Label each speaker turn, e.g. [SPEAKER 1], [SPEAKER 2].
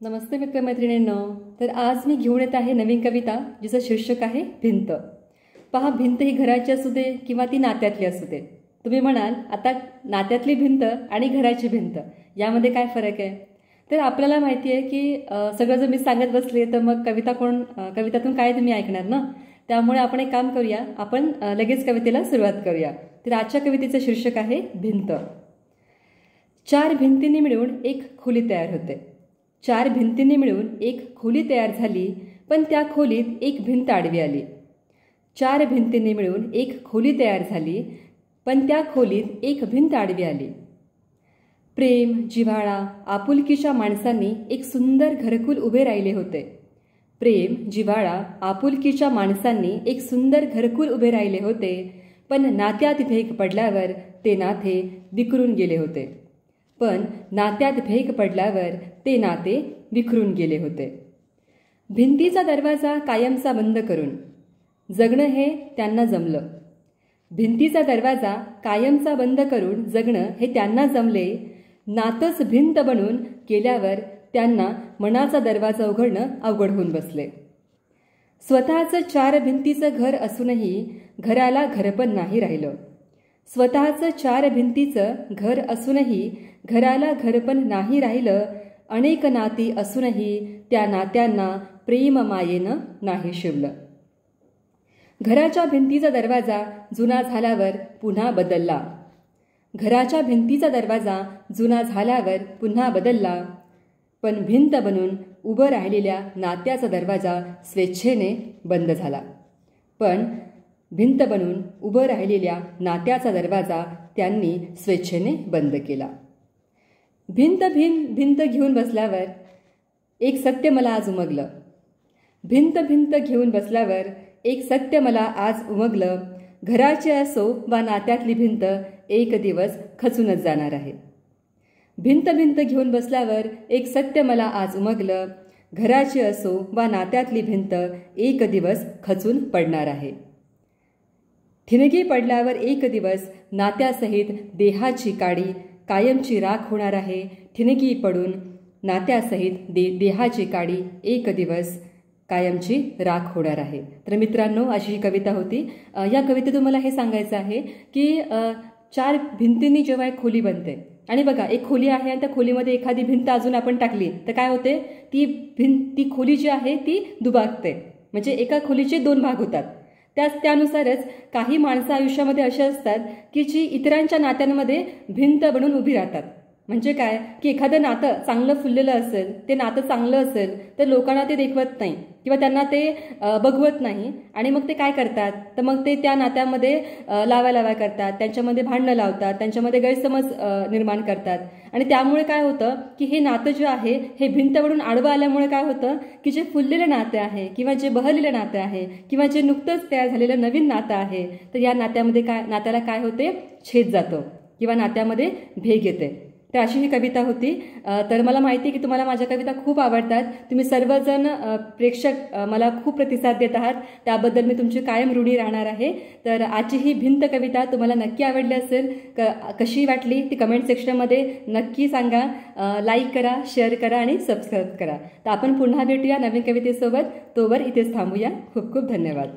[SPEAKER 1] नमस्ते मित्रमैत्रिणींनो. तर आज मी घेऊन येत आहे नवीन कविता जिचं शीर्षक आहे भिंत. पहा, भिंत ही घराची असू दे किंवा ती नात्यातली असू दे. तुम्ही म्हणाल आता नात्यातली भिंत आणि घराची भिंत यामध्ये काय फरक आहे? तर आपल्याला माहिती आहे की सगळं जर मी सांगत बसले तर मग कवितातून काय तुम्ही ऐकणार ना. त्यामुळे आपण एक काम करूया, आपण लगेच कवितेला सुरुवात करूया. तर आजच्या कवितेचं शीर्षक आहे भिंत. चार भिंतींनी मिळून एक खोली तयार होते. चार भिंतींनी मिळून एक खोली तयार झाली, पण त्या खोलीत एक भिंत आडवी आली. चार भिंतींनी मिळून एक खोली तयार झाली, पण त्या खोलीत एक भिंत आडवी आली. प्रेम, जिव्हाळा, आपुलकीच्या माणसांनी एक सुंदर घरकुल उभे राहिले होते. प्रेम, जिव्हाळा, आपुलकीच्या माणसांनी एक सुंदर घरकुल उभे राहिले होते, पण नात्यात भेग पडल्यावर ते नाते विखरून गेले होते. विखरून गेले होते. भिंतीचा दरवाजा कायमचा बंद करून जगणं हे त्यांना जमलं. भिंतीचा दरवाजा कायमचा बंद करून जगणं हे त्यांना जमले. नातच भिंत बनून गेल्यावर त्यांना मनाचा दरवाजा उघडणं अवघड होऊन बसले. स्वतःचं चार भिंतीचं घर असूनही घराला घरपण नाही राहिलं. स्वतःचं चार भिंतीचं घर असूनही घराला घरपण नाही राहिलं. अनेक नाती असूनही त्या नात्यांना प्रेम मायेनं नाही शिवलं. घराच्या भिंतीचा दरवाजा जुना झाल्यावर पुन्हा बदलला. घराच्या भिंतीचा दरवाजा जुना झाल्यावर पुन्हा बदलला. पण भिंत बनून उभं राहिलेल्या नात्याचा दरवाजा स्वेच्छेने बंद झाला. त्यांनी स्वेच्छेने बंद केला. भिंत घेऊन बसल्यावर एक सत्य मला आज उमगलं. भिंत घेऊन बसल्यावर एक सत्य मला आज उमगलं. घराची असो वा नात्यातली भिंत एक दिवस खचूनच जाणार आहे. भिंत घेऊन बसल्यावर एक सत्य मला आज उमगलं. घराची असो वा नात्यातली भिंत एक दिवस खचून पडणार आहे. ठिणगी पडल्यावर एक दिवस नात्यासहित देहाची काडी कायमची राख होणार आहे. ठिणगी पडून नात्यासहित देहाची काडी एक दिवस कायमची राख होणार आहे. तर मित्रांनो, अशी ही कविता होती. या कवितेतून मला हे सांगायचं आहे की चार भिंतींनी जेव्हा एक खोली बनते आणि बघा एक खोली आहे आणि त्या खोलीमध्ये एखादी भिंत अजून आपण टाकली तर काय होते, ती खोली जी आहे ती दुभागते. म्हणजे एका खोलीचे दोन भाग होतात. त्यानुसारच काही माणसं आयुष्यामध्ये अशी असतात की जी इतरांच्या नात्यांमध्ये भिंत बनून उभी राहतात. म्हणजे काय की एखादं नातं चांगलं फुललेलं असेल, ते नातं चांगलं असेल तर लोकांना ते देखवत नाही किंवा त्यांना ते बघवत नाही. आणि मग ते काय करतात तर मग ते त्या नात्यामध्ये लावालावा करतात, त्यांच्यामध्ये भांडणं लावतात, त्यांच्यामध्ये गैरसमज निर्माण करतात. आणि त्यामुळे काय होतं की हे नातं जे आहे हे भिंत बनून आडवं आल्यामुळे काय होतं की जे फुललेलं नातं आहे किंवा जे बहरलेलं नातं आहे किंवा जे नुकतंच तयार झालेलं नवीन नातं आहे तर या नात्याला काय होते, छेद जातो किंवा नात्यामध्ये भेग येते. तर अशी ही कविता होती. तर मला माहिती आहे की तुम्हाला माझ्या कविता खूप आवडतात. तुम्ही सर्वजण प्रेक्षक मला खूप प्रतिसाद देत आहात, त्याबद्दल मी तुमची कायम ऋणी राहणार आहे. तर आजची ही भिंत कविता तुम्हाला नक्की आवडली असेल. कशी वाटली ती कमेंट सेक्शनमध्ये नक्की सांगा. लाईक करा, शेअर करा आणि सबस्क्राईब करा. तर आपण पुन्हा भेटूया नवीन कवितेसोबत. तोवर इथेच थांबूया. खूप खूप धन्यवाद.